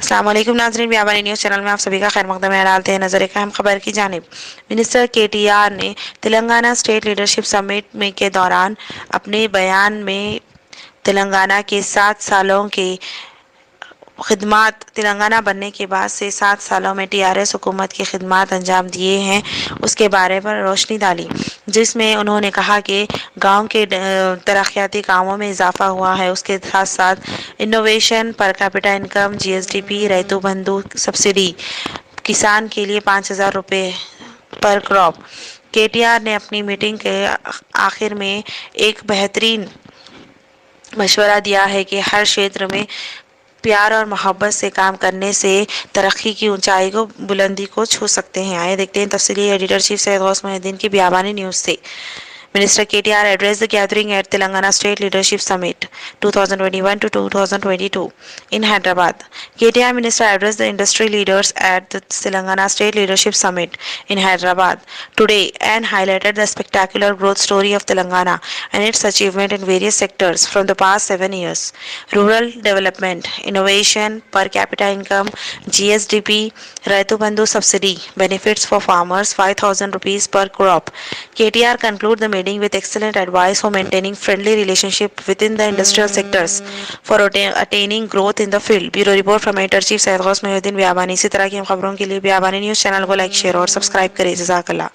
अस्सलाम वालेकुम नाज़रीन, व्यापारी न्यूज़ चैनल में आप सभी का खैर मकदम है। डालते हैं नजर एक अहम खबर की जानिब। मिनिस्टर KTR ने तेलंगाना स्टेट लीडरशिप समिट में के दौरान अपने बयान में तेलंगाना के 7 सालों के खिदमात तेलंगाना बनने के बाद से 7 सालों में TRS हुकूमत की खिदमात अंजाम दिए हैं उसके बारे पर रोशनी डाली, जिसमें उन्होंने कहा कि गांव के तरक्याती कामों में इजाफा हुआ है। उसके साथ साथ innovation, per capita income, GSDP, रैतु बंधु सब्सिडी, किसान के लिए 5,000 रुपये पर क्रॉप। KTR ने अपनी मीटिंग के आखिर में एक बेहतरीन मशवरा दिया है कि हर क्षेत्र में प्यार और मोहब्बत से काम करने से तरक्की की ऊंचाई को बुलंदी को छू सकते हैं। आइए देखते हैं तफसीली एडिटरशिप सैयद गौस मोहिउद्दीन की बयाबानी न्यूज़ से। Minister KTR addressed the gathering at Telangana State Leadership Summit 2021 to 2022 in Hyderabad. KTR Minister addressed the industry leaders at the Telangana State Leadership Summit in Hyderabad today and highlighted the spectacular growth story of Telangana and its achievement in various sectors from the past 7 years. Rural development, innovation, per capita income, GSDP, Raitu Bandhu subsidy, benefits for farmers, 5,000 rupees per crop. KTR concluded the meeting with excellent advice for maintaining friendly relationship within the industrial sectors for attaining growth in the field. Bureau report from editor chief Syed Ghaus Mohiuddin Vyabani. इसी तरह की हम खबरों के लिए Vyabani news channel को like, share और subscribe करें। जज़ाकल्लाह।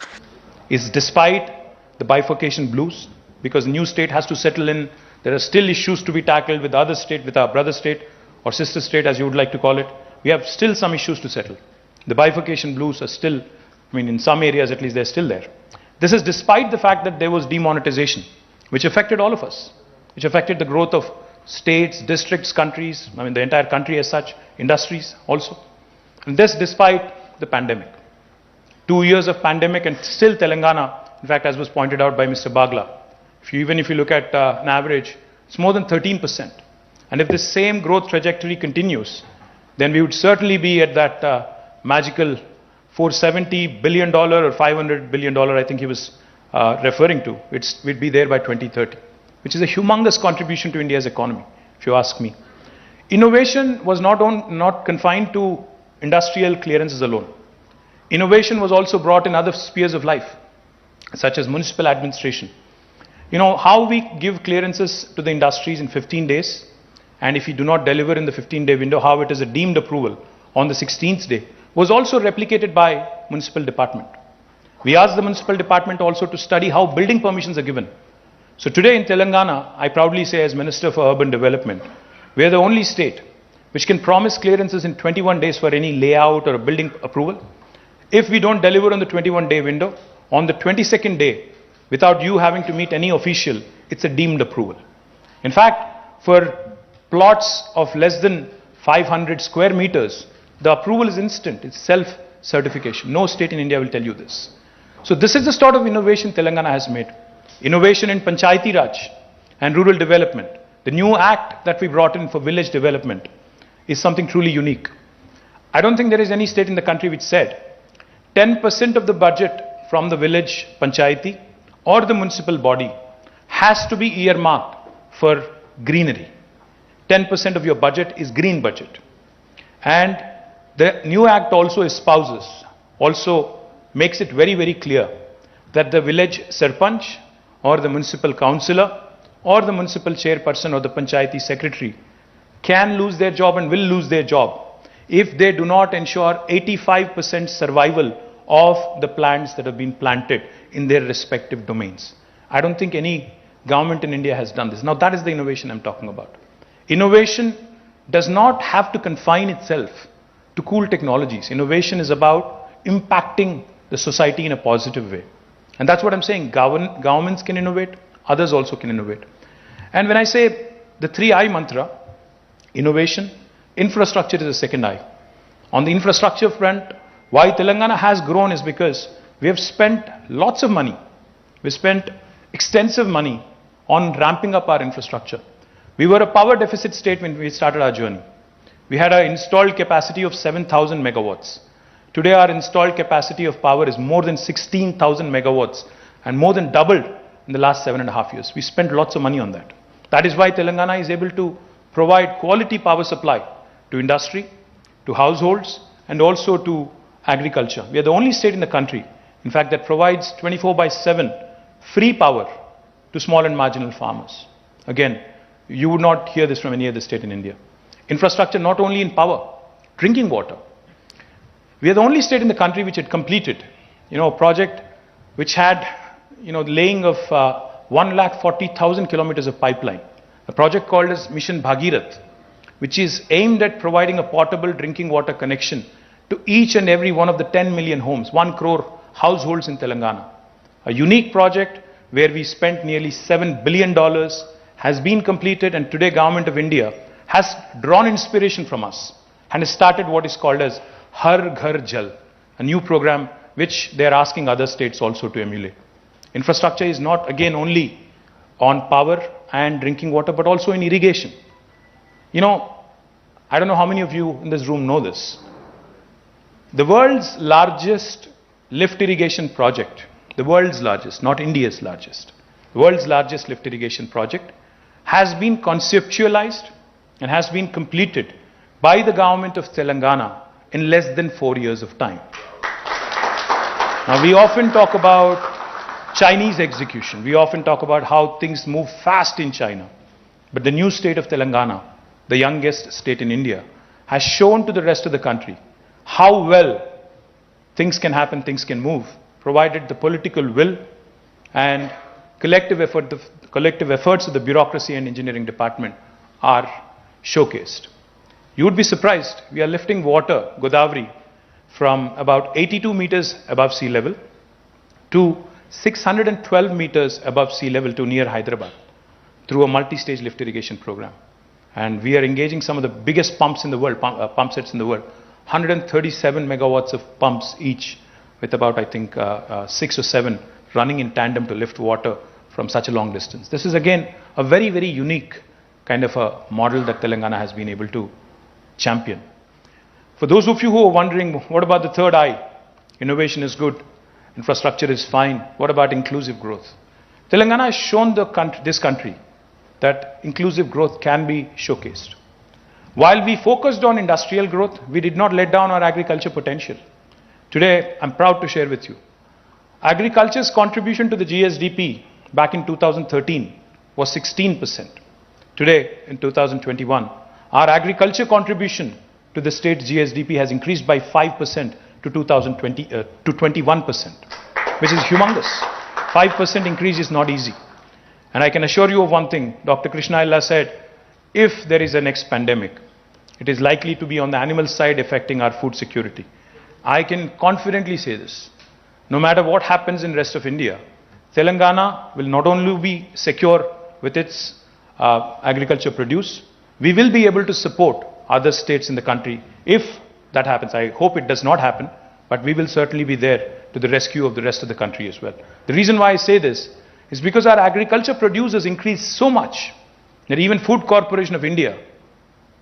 Is despite the bifurcation blues, because new state has to settle in, there are still issues to be tackled with other state, with our brother state or sister state as you would like to call it. We have still some issues to settle. The bifurcation blues are still, in some areas at least they're still there. This is despite the fact that there was demonetization, which affected all of us, which affected the growth of states, districts, countries, the entire country as such, industries also. And this despite the pandemic. 2 years of pandemic and still Telangana, in fact, as was pointed out by Mr. Bagla, even if you look at an average, it's more than 13%. And if this same growth trajectory continues, then we would certainly be at that magical $470 billion or $500 billion, I think he was referring to. We'd be there by 2030, which is a humongous contribution to India's economy, if you ask me. Innovation was not confined to industrial clearances alone. Innovation was also brought in other spheres of life, such as municipal administration. How we give clearances to the industries in 15 days, and if you do not deliver in the 15-day window, how it is a deemed approval on the 16th day, was also replicated by municipal department. We asked the municipal department also to study how building permissions are given. So today in Telangana, I proudly say as Minister for Urban Development, we are the only state which can promise clearances in 21 days for any layout or a building approval. If we don't deliver on the 21-day window, on the 22nd day, without you having to meet any official, it's a deemed approval. In fact, for plots of less than 500 square meters, the approval is instant. It's self-certification. No state in India will tell you this. So this is the sort of innovation Telangana has made. Innovation in Panchayati Raj and rural development. The new act that we brought in for village development is something truly unique. I don't think there is any state in the country which said 10% of the budget from the village Panchayati or the municipal body has to be earmarked for greenery. 10% of your budget is green budget. And the new act also espouses, also makes it very, very clear that the village sarpanch or the municipal councillor or the municipal chairperson or the panchayati secretary can lose their job and will lose their job if they do not ensure 85% survival of the plants that have been planted in their respective domains. I don't think any government in India has done this. Now that is the innovation I'm talking about. Innovation does not have to confine itself to cool technologies. Innovation is about impacting the society in a positive way. And that's what I'm saying. Governments can innovate, others also can innovate. And when I say the 3I mantra, innovation, infrastructure is the second I. On the infrastructure front, why Telangana has grown is because we have spent lots of money. We spent extensive money on ramping up our infrastructure. We were a power deficit state when we started our journey. We had an installed capacity of 7,000 megawatts. Today our installed capacity of power is more than 16,000 megawatts and more than doubled in the last 7.5 years. We spent lots of money on that. That is why Telangana is able to provide quality power supply to industry, to households, and also to agriculture. We are the only state in the country, in fact, that provides 24/7 free power to small and marginal farmers. Again, you would not hear this from any other state in India. Infrastructure not only in power, drinking water. We are the only state in the country which had completed, a project which had, the laying of 140,000 kilometers of pipeline. A project called as Mission Bhagirath, which is aimed at providing a portable drinking water connection to each and every one of the 10 million homes, 1 crore households in Telangana. A unique project where we spent nearly $7 billion has been completed, and today Government of India has drawn inspiration from us and has started what is called as Har Ghar Jal, a new program which they are asking other states also to emulate. Infrastructure is not again only on power and drinking water, but also in irrigation. I don't know how many of you in this room know this. The world's largest lift irrigation project, the world's largest, not India's largest, the world's largest lift irrigation project has been conceptualized and has been completed by the government of Telangana in less than 4 years of time. Now, we often talk about Chinese execution. We often talk about how things move fast in China. But the new state of Telangana, the youngest state in India, has shown to the rest of the country how well things can happen, things can move, provided the political will and collective efforts of the bureaucracy and engineering department are showcased. You would be surprised, we are lifting water, Godavari, from about 82 meters above sea level to 612 meters above sea level to near Hyderabad through a multi-stage lift irrigation program. And we are engaging some of the biggest pumps in the world, pump sets in the world, 137 megawatts of pumps each, with about, 6 or 7 running in tandem to lift water from such a long distance. This is again a very, very unique kind of a model that Telangana has been able to champion. For those of you who are wondering, what about the third I? Innovation is good, infrastructure is fine. What about inclusive growth? Telangana has shown this country that inclusive growth can be showcased. While we focused on industrial growth, we did not let down our agriculture potential. Today, I'm proud to share with you, agriculture's contribution to the GSDP back in 2013 was 16%. Today, in 2021, our agriculture contribution to the state GSDP has increased by 5% to 21%, which is humongous. 5% increase is not easy. And I can assure you of one thing, Dr. Krishna Illa said, if there is a next pandemic, it is likely to be on the animal side affecting our food security. I can confidently say this. No matter what happens in the rest of India, Telangana will not only be secure with its agriculture produce, we will be able to support other states in the country if that happens. I hope it does not happen, but we will certainly be there to the rescue of the rest of the country as well. The reason why I say this is because our agriculture produce has increased so much that even Food Corporation of India,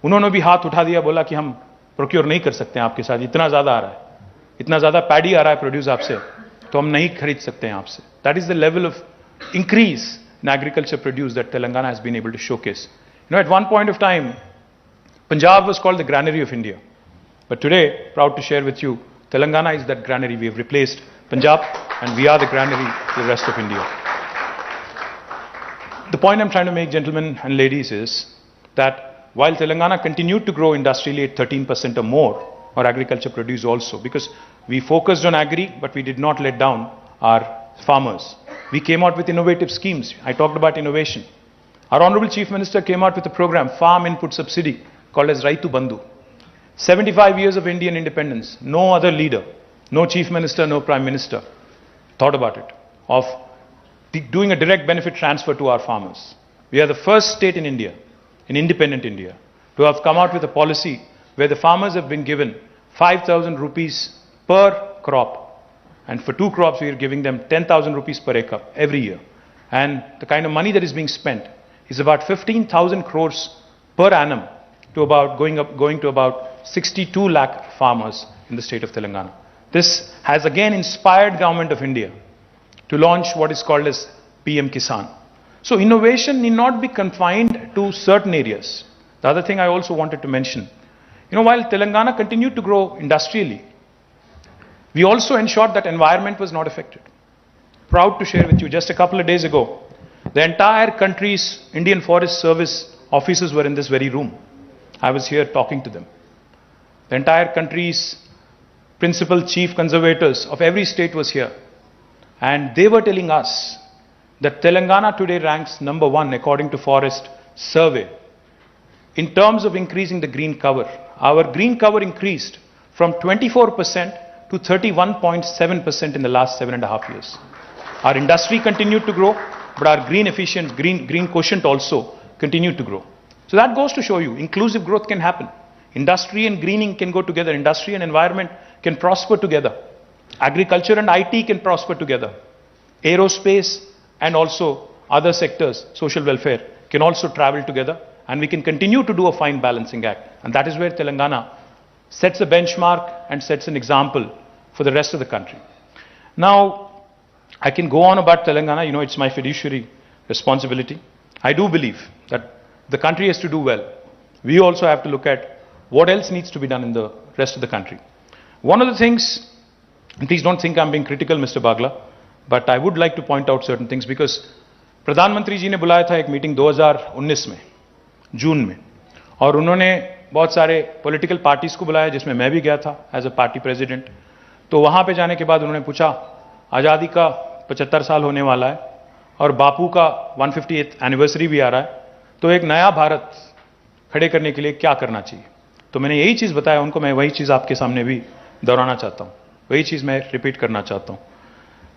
उन्होंने भी हाथ उठा दिया, बोला कि हम procure नहीं कर सकते हैं आपके साथ, इतना ज़्यादा आ रहा है, इतना ज़्यादा पैडी आ रहा है प्रोड्यूस आपसे, तो हम नहीं खरीद सकते हैं आपसे. That is the level of increase in agriculture produce that Telangana has been able to showcase. At one point of time, Punjab was called the granary of India. But today, proud to share with you, Telangana is that granary. We have replaced Punjab and we are the granary to the rest of India. The point I'm trying to make, gentlemen and ladies, is that while Telangana continued to grow industrially at 13% or more, our agriculture produce also, because we focused on agri, but we did not let down our farmers. We came out with innovative schemes. I talked about innovation. Our Honorable Chief Minister came out with a program, Farm Input Subsidy, called as Raitu Bandhu. 75 years of Indian independence, no other leader, no Chief Minister, no Prime Minister thought about it, of doing a direct benefit transfer to our farmers. We are the first state in India, in independent India, to have come out with a policy where the farmers have been given 5,000 rupees per crop. And for 2 crops, we are giving them 10,000 rupees per acre every year. And the kind of money that is being spent is about 15,000 crores per annum to about going to about 62 lakh farmers in the state of Telangana. This has again inspired Government of India to launch what is called as PM Kisan. So innovation need not be confined to certain areas. The other thing I also wanted to mention While Telangana continued to grow industrially, we also ensured that environment was not affected. Proud to share with you, just a couple of days ago, the entire country's Indian Forest Service officers were in this very room. I was here talking to them. The entire country's principal chief conservators of every state was here. And they were telling us that Telangana today ranks number 1 according to Forest Survey in terms of increasing the green cover. Our green cover increased from 24% to 31.7% in the last 7.5 years. Our industry continued to grow, but our green quotient also continued to grow. So that goes to show you, inclusive growth can happen. Industry and greening can go together. Industry and environment can prosper together. Agriculture and IT can prosper together. Aerospace and also other sectors, social welfare, can also travel together. And we can continue to do a fine balancing act. And that is where Telangana sets a benchmark and sets an example for the rest of the country. Now, I can go on about Telangana. It's my fiduciary responsibility. I do believe that the country has to do well. We also have to look at what else needs to be done in the rest of the country. One of the things, and please don't think I'm being critical, Mr. Bagla, but I would like to point out certain things because Pradhan Mantri ji ने बुलाया था एक meeting 2019 में, जून में, और उन्होंने बहुत सारे पॉलिटिकल पार्टीज को बुलाया जिसमें मैं भी गया था एज अ पार्टी प्रेसिडेंट. तो वहाँ पे जाने के बाद उन्होंने पूछा, आज़ादी का 75 साल होने वाला है और बापू का 150th एनिवर्सरी भी आ रहा है, तो एक नया भारत खड़े करने के लिए क्या करना चाहिए. तो मैंने यही चीज़ बताया उनको. मैं वही चीज़ आपके सामने भी दोहराना चाहता हूँ, वही चीज़ मैं रिपीट करना चाहता हूँ.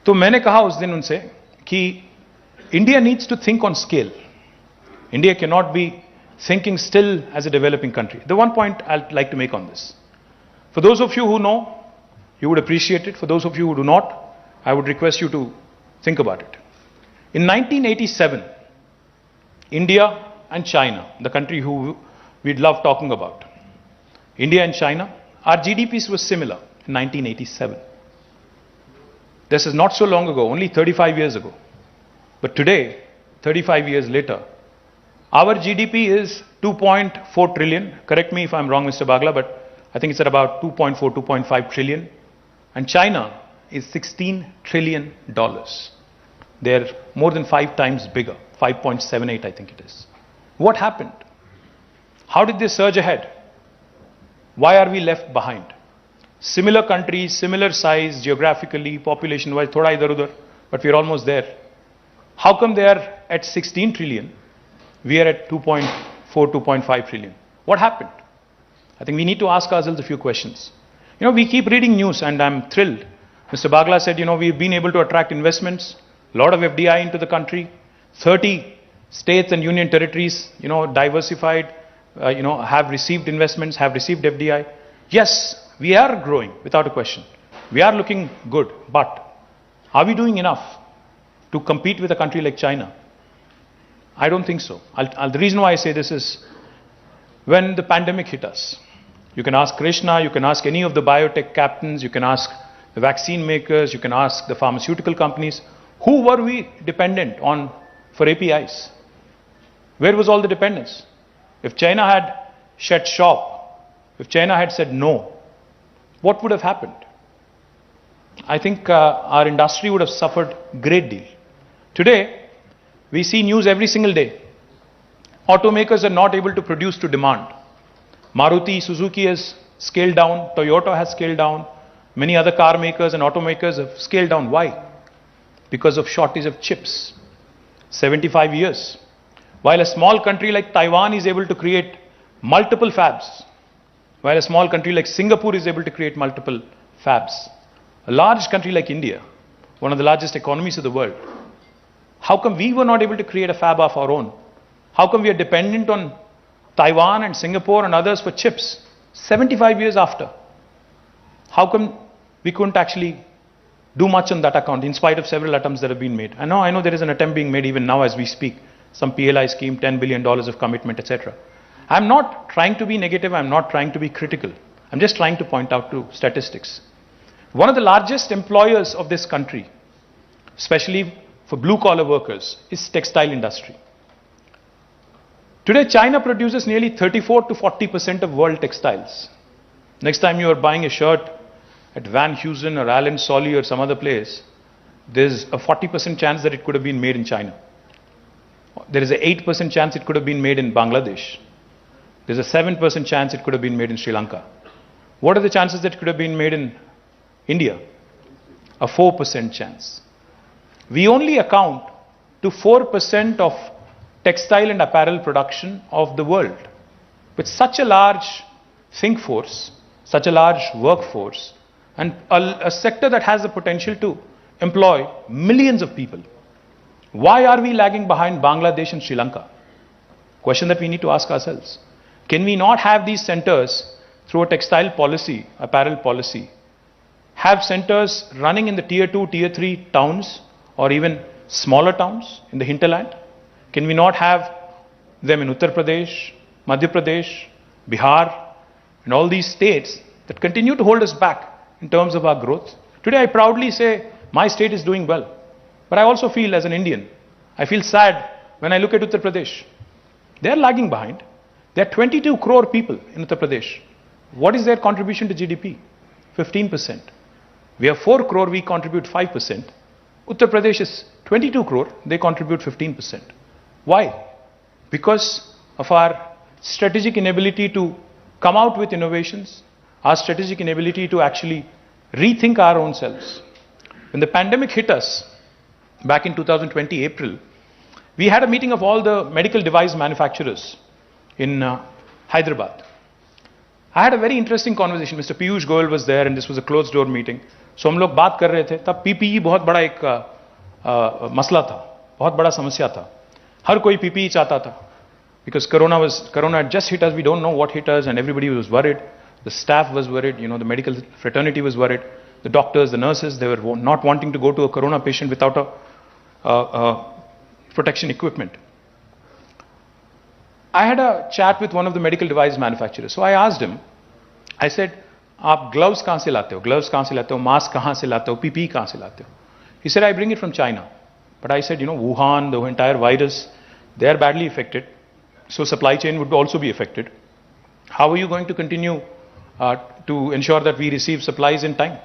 तो मैंने कहा उस दिन उनसे कि India needs to think on scale. India can not be thinking still as a developing country. The one point I'd like to make on this. For those of you who know, you would appreciate it. For those of you who do not, I would request you to think about it. In 1987, India and China, the country who we'd love talking about, India and China, our GDPs were similar in 1987. This is not so long ago, only 35 years ago. But today, 35 years later, our GDP is 2.4 trillion. Correct me if I'm wrong, Mr. Bagla, but I think it's at about 2.4, 2.5 trillion. And China is $16 trillion. They're more than 5 times bigger, 5.78 I think it is. What happened? How did they surge ahead? Why are we left behind? Similar countries, similar size, geographically, population-wise, thoda idhar udhar, but we're almost there. How come they are at 16 trillion? We are at 2.4, 2.5 trillion. What happened? I think we need to ask ourselves a few questions. We keep reading news and I'm thrilled. Mr. Bagla said, we've been able to attract investments, a lot of FDI into the country, 30 states and union territories, diversified, have received investments, have received FDI. Yes, we are growing without a question. We are looking good, but are we doing enough to compete with a country like China? I don't think so. The reason why I say this is when the pandemic hit us, you can ask Krishna, you can ask any of the biotech captains, you can ask the vaccine makers, you can ask the pharmaceutical companies, who were we dependent on for APIs? Where was all the dependence? If China had shut shop, if China had said no, what would have happened? I think our industry would have suffered a great deal. Today, we see news every single day. Automakers are not able to produce to demand. Maruti, Suzuki has scaled down, Toyota has scaled down, many other car makers and automakers have scaled down. Why? Because of shortage of chips. 75 years. While a small country like Taiwan is able to create multiple fabs, while a small country like Singapore is able to create multiple fabs, a large country like India, one of the largest economies of the world, how come we were not able to create a fab of our own? How come we are dependent on Taiwan and Singapore and others for chips 75 years after? How come we couldn't actually do much on that account in spite of several attempts that have been made? I know there is an attempt being made even now as we speak. Some PLI scheme, $10 billion of commitment, etc. I'm not trying to be negative. I'm not trying to be critical. I'm just trying to point out two statistics. One of the largest employers of this country, especially for blue-collar workers, is textile industry. Today, China produces nearly 34 to 40% of world textiles. Next time you are buying a shirt at Van Heusen or Allen Solly or some other place, there's a 40% chance that it could have been made in China. There is an 8% chance it could have been made in Bangladesh. There's a 7% chance it could have been made in Sri Lanka. What are the chances that it could have been made in India? A 4% chance. We only account to 4% of textile and apparel production of the world. With such a large think force, such a large workforce, and a sector that has the potential to employ millions of people, why are we lagging behind Bangladesh and Sri Lanka? Question that we need to ask ourselves. Can we not have these centers through a textile policy, apparel policy, have centers running in the tier 2, tier 3 towns or even smaller towns in the hinterland? Can we not have them in Uttar Pradesh, Madhya Pradesh, Bihar, and all these states that continue to hold us back in terms of our growth? Today I proudly say my state is doing well. But I also feel as an Indian, I feel sad when I look at Uttar Pradesh. They are lagging behind. There are 22 crore people in Uttar Pradesh. What is their contribution to GDP? 15%. We have 4 crore, we contribute 5%. Uttar Pradesh is 22 crore, they contribute 15%. Why? Because of our strategic inability to come out with innovations, our strategic inability to actually rethink our own selves. When the pandemic hit us back in 2020 April, we had a meeting of all the medical device manufacturers in Hyderabad. I had a very interesting conversation. Mr. Piyush Goyal was there and this was a closed door meeting. So हम लोग बात कर रहे थे, तब PPE बहुत बड़ा एक मसला था, बहुत बड़ा समस्या था. हर कोई PPE चाहता था. Because Corona had just hit us, we don't know what hit us, and everybody was worried. The staff was worried, the medical fraternity was worried. The doctors, the nurses, they were not wanting to go to a Corona patient without a protection equipment. I had a chat with one of the medical device manufacturers. So I asked him, I said, "Aap gloves kahan se late ho? Gloves kahan se late ho? Mask kahan se late ho? PPE kahan se late ho?" He said, "I bring it from China." But I said, Wuhan, the entire virus, they are badly affected. So supply chain would also be affected. How are you going to continue to ensure that we receive supplies in time?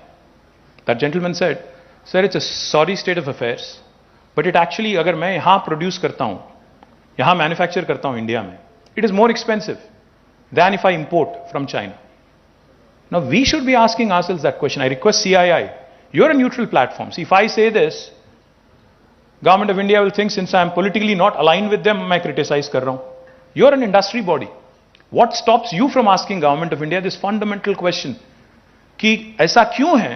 That gentleman said, "Sir, it's a sorry state of affairs, but it actually, agar main yahan produce karta hu, yahan manufacture karta hu India mein, it is more expensive than if I import from China." Now we should be asking ourselves that question. I request CII, you're a neutral platform. See, if I say this, Government of India will think since I am politically not aligned with them, main criticize kar raha hu. You're an industry body. What stops you from asking Government of India this fundamental question? कि ऐसा क्यों है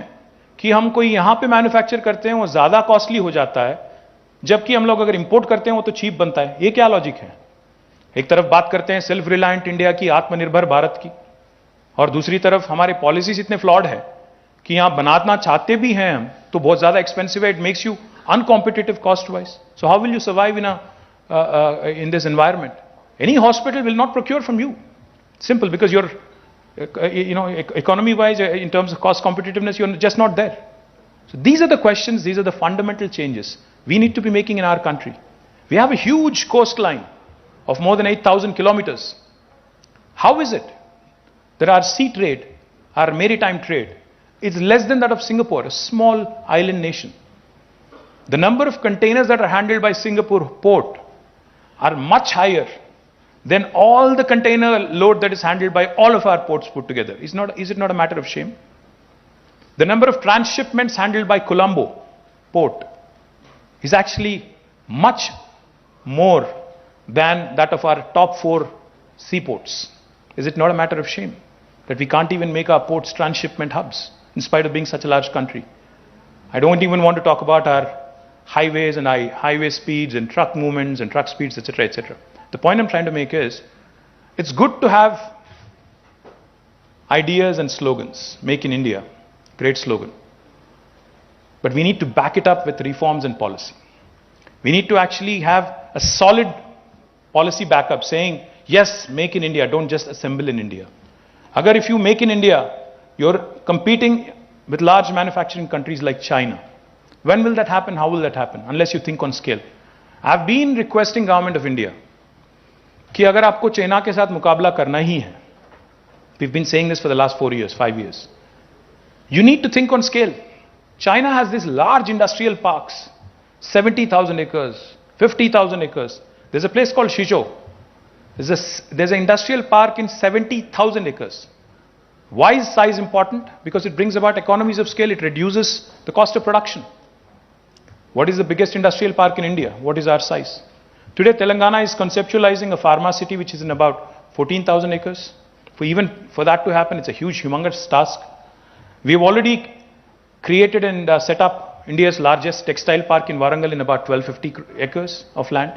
कि हम कोई यहां पे manufacture करते हैं वो ज्यादा कॉस्टली हो जाता है, जबकि हम लोग अगर इंपोर्ट करते हैं वो तो चीप बनता है? ये क्या लॉजिक है? एक तरफ बात करते हैं सेल्फ रिलायंट इंडिया की, आत्मनिर्भर भारत की, और दूसरी तरफ हमारे पॉलिसीज इतने फ्लॉड है कि यहां बनाना चाहते भी हैं हम तो बहुत ज्यादा एक्सपेंसिव है. It makes you uncompetitive cost wise. So how will you survive in this environment? Any hospital will not procure from you. Simple, because you're economy wise, in terms of cost competitiveness, you're just not there. So these are the questions, these are the fundamental changes we need to be making in our country. We have a huge coastline of more than 8,000 kilometers. How is it that our sea trade, our maritime trade, is less than that of Singapore, a small island nation? The number of containers that are handled by Singapore port are much higher than all the container load that is handled by all of our ports put together. Is it not a matter of shame? The number of transshipments handled by Colombo port is actually much more than that of our top 4 seaports. Is it not a matter of shame that we can't even make our ports transshipment hubs in spite of being such a large country? I don't even want to talk about our highways and highway speeds and truck movements and truck speeds, etc., etc. The point I'm trying to make is, it's good to have ideas and slogans. Make in India, great slogan. But we need to back it up with reforms and policy. We need to actually have a solid policy backup saying, yes, make in India, don't just assemble in India. Agar if you make in India, you're competing with large manufacturing countries like China. When will that happen? How will that happen? Unless you think on scale. I've been requesting Government of India कि अगर आपको China के साथ मुकाबला करना ही है, we've been saying this for the last 4 years, 5 years, you need to think on scale. China has these large industrial parks, 70,000 acres, 50,000 acres. There's a place called Shizhou. There's an industrial park in 70,000 acres. Why is size important? Because it brings about economies of scale. It reduces the cost of production. What is the biggest industrial park in India? What is our size? Today, Telangana is conceptualizing a pharma city which is in about 14,000 acres. For that to happen, it's a huge, humongous task. We've already created and set up India's largest textile park in Warangal in about 1250 acres of land.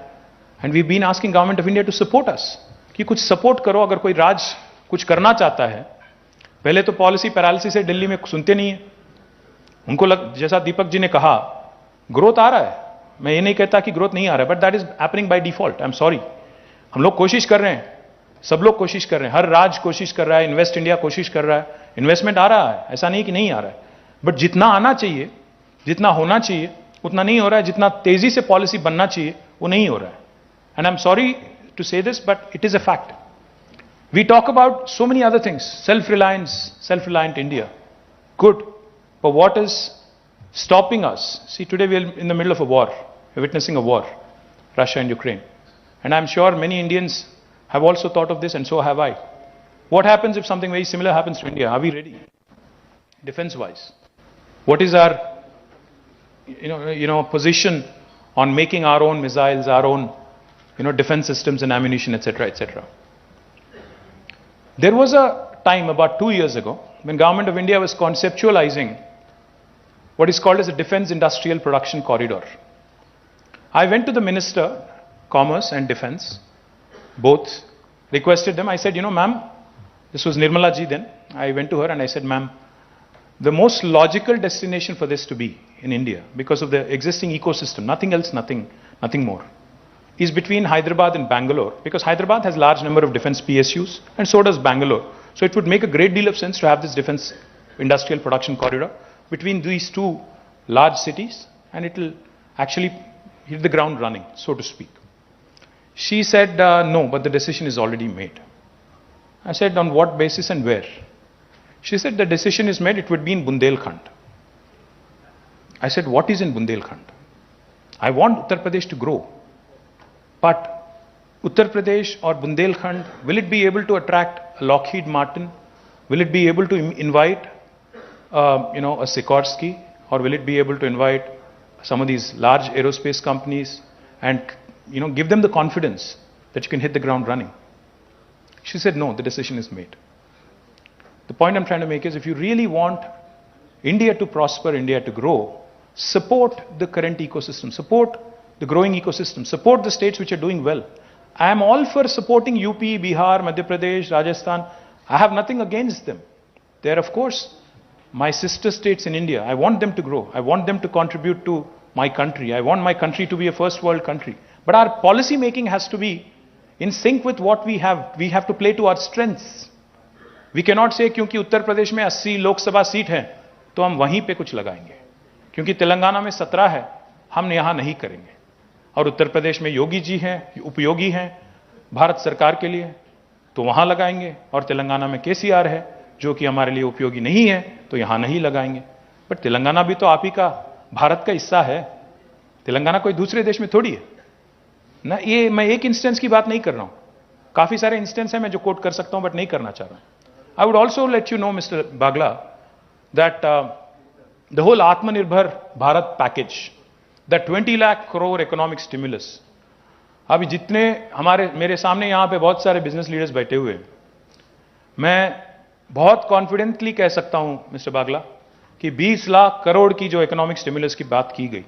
And we've been asking Government of India to support us. कि कुछ support करो, अगर कोई राज कुछ करना चाहता है. पहले तो पॉलिसी पैरालिसिस से दिल्ली में सुनते नहीं है. उनको जैसा दीपक जी ने कहा, ग्रोथ आ रहा है. मैं ये नहीं कहता कि ग्रोथ नहीं आ रहा है, but that is happening by default. I am sorry. हम लोग कोशिश कर रहे हैं, सब लोग कोशिश कर रहे हैं, हर राज्य कोशिश कर रहा है, इन्वेस्ट इंडिया कोशिश कर रहा है, इन्वेस्टमेंट आ रहा है, ऐसा नहीं कि नहीं आ रहा है. बट जितना आना चाहिए, जितना होना चाहिए, उतना नहीं हो रहा है. जितना तेजी से पॉलिसी बनना चाहिए, वो नहीं हो रहा है. And I am sorry to say this, but it is a fact. We talk about so many other things, self-reliance, self-reliant India. Good. But what is stopping us? See, today we are in the middle of a war. We're witnessing a war, Russia and Ukraine. And I'm sure many Indians have also thought of this, and so have I. What happens if something very similar happens to India? Are we ready? Defense-wise. What is our, position on making our own missiles, our own, defense systems and ammunition, etc., etc.? There was a time about 2 years ago when Government of India was conceptualizing what is called as a defense industrial production corridor. I went to the Minister, Commerce and Defense, both, requested them. I said, ma'am, this was Nirmala ji then. I went to her and I said, ma'am, the most logical destination for this to be in India, because of the existing ecosystem, nothing else, nothing more, is between Hyderabad and Bangalore, because Hyderabad has large number of defense PSUs and so does Bangalore. So it would make a great deal of sense to have this defense industrial production corridor between these two large cities, and it will actually hit the ground running, so to speak. She said, no, but the decision is already made. I said, on what basis and where? She said, the decision is made, it would be in Bundelkhand. I said, what is in Bundelkhand? I want Uttar Pradesh to grow. But Uttar Pradesh or Bundelkhand, will it be able to attract a Lockheed Martin? Will it be able to invite, a Sikorsky? Or will it be able to invite some of these large aerospace companies and, give them the confidence that you can hit the ground running? She said, no, the decision is made. The point I'm trying to make is, if you really want India to prosper, India to grow, support the current ecosystem, support the growing ecosystem, support the states which are doing well. I am all for supporting UP, Bihar, Madhya Pradesh, Rajasthan. I have nothing against them. They are, of course, my sister states in India. I want them to grow. I want them to contribute to my country. I want my country to be a first world country. But our policy making has to be in sync with what we have. We have to play to our strengths. We cannot say, क्योंकि उत्तर प्रदेश में 80 Lok Sabha seat है, तो हम वहीं पे कुछ लगाएंगे. क्योंकि तेलंगाना में 17 है, हम यहाँ नहीं करेंगे. और उत्तर प्रदेश में योगी जी हैं, उपयोगी हैं भारत सरकार के लिए, तो वहां लगाएंगे. और तेलंगाना में केसीआर है, जो कि हमारे लिए उपयोगी नहीं है, तो यहां नहीं लगाएंगे. बट तेलंगाना भी तो आप ही का भारत का हिस्सा है. तेलंगाना कोई दूसरे देश में थोड़ी है ना. ये मैं एक इंस्टेंस की बात नहीं कर रहा हूं, काफी सारे इंस्टेंस हैं मैं जो कोट कर सकता हूं, बट नहीं करना चाह रहा हूं. I would also let you know, mister Bagla, that the whole Atmanirbhar Bharat package, that 20 lakh crore economic stimulus, अभी जितने मेरे सामने यहां पे बहुत सारे बिजनेस लीडर्स बैठे हुए हैं, मैं बहुत कॉन्फिडेंटली कह सकता हूं मिस्टर बागला कि 20 लाख करोड़ की जो इकोनॉमिक स्टिमुलस की बात की गई,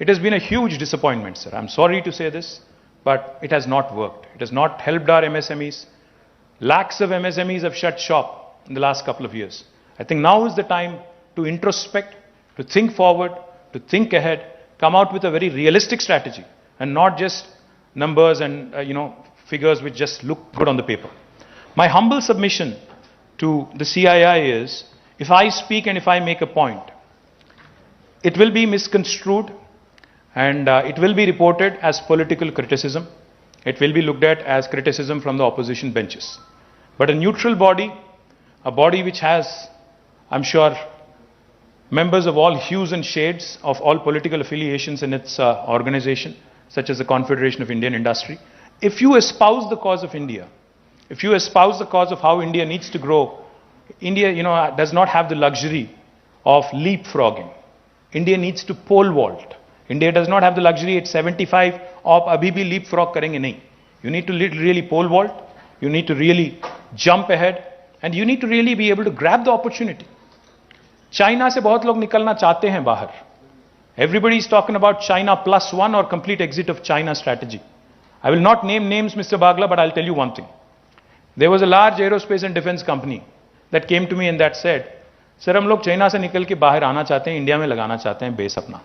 it has been a huge disappointment sir. I am sorry to say this, but it has not worked. It has not helped our MSMEs. Lakhs of MSMEs have shut shop in the last couple of years. I think now is the time to introspect, to think forward, to think ahead, come out with a very realistic strategy and not just numbers and figures which just look good on the paper. My humble submission to the CII is, if I speak and if I make a point, it will be misconstrued and it will be reported as political criticism. it will be looked at as criticism from the opposition benches. But a neutral body, a body which has, I'm sure, members of all hues and shades of all political affiliations in its organization, such as the Confederation of Indian Industry. If you espouse the cause of India, if you espouse the cause of how India needs to grow, India, does not have the luxury of leapfrogging. India needs to pole vault. India does not have the luxury at 75 of abhi bhi leapfrog karenge nahi. You need to really pole vault. You need to really jump ahead, and you need to really be able to grab the opportunity. China से बहुत लोग निकलना चाहते हैं बाहर. Everybody is talking about China +1 or complete exit of China strategy. I will not name names, Mr. Bagla, but I'll tell you one thing. There was a large aerospace and defense company that came to me and that said, sir हम लोग China से निकल के बाहर आना चाहते हैं, India में लगाना चाहते हैं बेस अपना.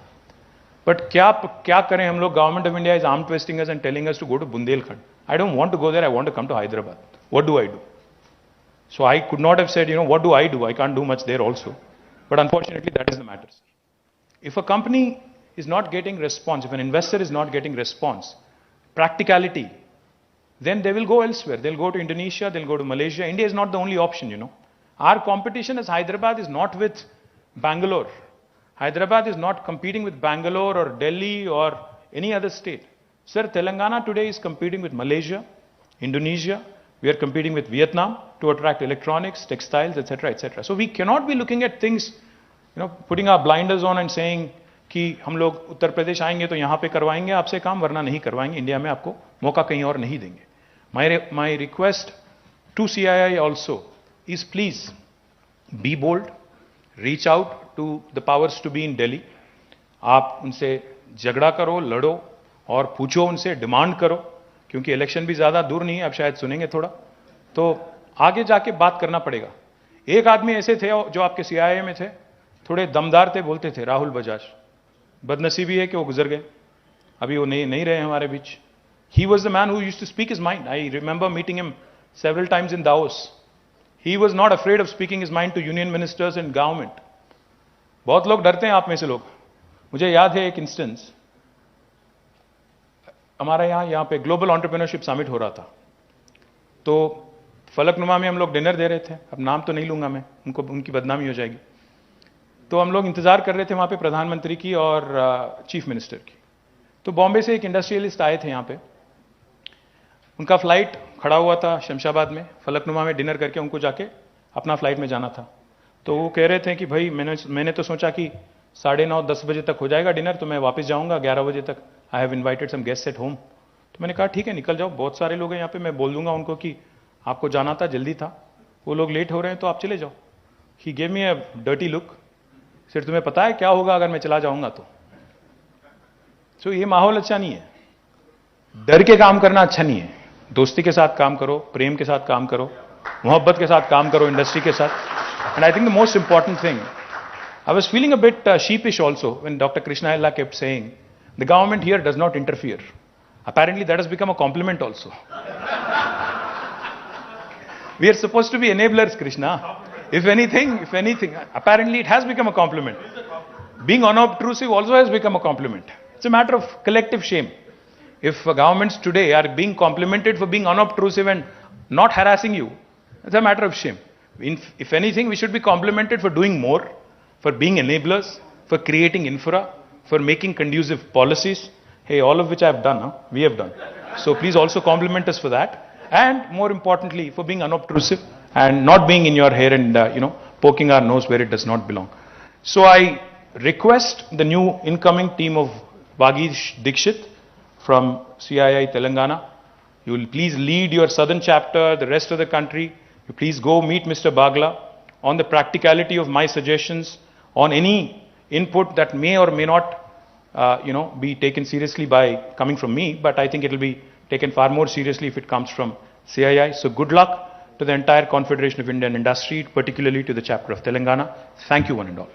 But क्या करें हम लोग? Government of India is arm twisting us and telling us to go to Bundelkhand. I don't want to go there. I want to come to Hyderabad. What do I do? So I could not have said, what do? I can't do much there also. But unfortunately, that is the matter. If a company is not getting response, if an investor is not getting response, practicality, then they will go elsewhere. They'll go to Indonesia, they'll go to Malaysia. India is not the only option, Our competition as Hyderabad is not with Bangalore. Hyderabad is not competing with Bangalore or Delhi or any other state. Sir, Telangana today is competing with Malaysia, Indonesia. We are competing with Vietnam to attract electronics, textiles, etc., etc. So we cannot be looking at things, putting our blinders on and saying कि हम लोग उत्तर प्रदेश आएंगे तो यहाँ पे करवाएंगे आपसे काम, वरना नहीं करवाएंगे. इंडिया में आपको मौका कहीं और नहीं देंगे. My request to CII also is please be bold, reach out to the powers to be in Delhi. आप उनसे झगड़ा करो, लड़ो और पूछो उनसे, डिमांड करो, क्योंकि इलेक्शन भी ज़्यादा दूर नहीं है. अब शायद सुनेंगे थोड़ा, तो आगे जाके बात करना पड़ेगा. एक आदमी ऐसे थे जो आपके CII में थे, थोड़े दमदार थे, बोलते थे, राहुल बजाज. बदनसीबी है कि वो गुजर गए, अभी वो नहीं रहे हमारे बीच. He was the man who used to speak his mind. I remember meeting him several times in Davos. He was not afraid of speaking his mind to union ministers and government. बहुत लोग डरते हैं आप में से लोग. मुझे याद है एक इंस्टेंस, हमारे यहाँ पे ग्लोबल एंटरप्रेन्योरशिप समिट हो रहा था, तो फलकनुमा में हम लोग डिनर दे रहे थे. अब नाम तो नहीं लूंगा मैं, उनकी बदनामी हो जाएगी. तो हम लोग इंतजार कर रहे थे वहां पे प्रधानमंत्री की और चीफ मिनिस्टर की. तो बॉम्बे से एक इंडस्ट्रियलिस्ट आए थे यहाँ पे. उनका फ्लाइट खड़ा हुआ था शमशाबाद में, फलकनुमा में डिनर करके उनको जाके अपना फ्लाइट में जाना था. तो वो कह रहे थे कि भाई मैंने तो सोचा कि 9:30-10 बजे तक हो जाएगा डिनर, तो मैं वापस जाऊंगा 11 बजे तक. I have invited some guest at home. तो मैंने कहा ठीक है निकल जाओ, बहुत सारे लोग हैं यहाँ पे, मैं बोल दूंगा उनको कि आपको जाना था, जल्दी था, वो लोग लेट हो रहे हैं तो आप चले जाओ. He gave me a dirty look. सिर तुम्हें पता है क्या होगा अगर मैं चला जाऊंगा तो? सो ये माहौल अच्छा नहीं है. डर के काम करना अच्छा नहीं है. दोस्ती के साथ काम करो, प्रेम के साथ काम करो, मोहब्बत के साथ काम करो, इंडस्ट्री के साथ. And I think the most important thing, I was feeling a bit sheepish also when Dr. Krishna Ella kept saying, the government here does not interfere. Apparently that has become a compliment also. We are supposed to be enablers, Krishna. If anything, apparently it has become a compliment. Being unobtrusive also has become a compliment. It's a matter of collective shame. If governments today are being complimented for being unobtrusive and not harassing you, it's a matter of shame. If anything, we should be complimented for doing more, for being enablers, for creating infra, for making conducive policies. Hey, all of which I have done, we have done. So please also compliment us for that. And more importantly, for being unobtrusive and not being in your hair and, poking our nose where it does not belong. So I request the new incoming team of Vagish Dikshit from CII Telangana, you will please lead your southern chapter, the rest of the country. You please go meet Mr. Bagla on the practicality of my suggestions, on any input that may or may not, be taken seriously by coming from me, but I think it will be taken far more seriously if it comes from CII. So good luck to the entire Confederation of Indian Industry, particularly to the chapter of Telangana. Thank you one and all.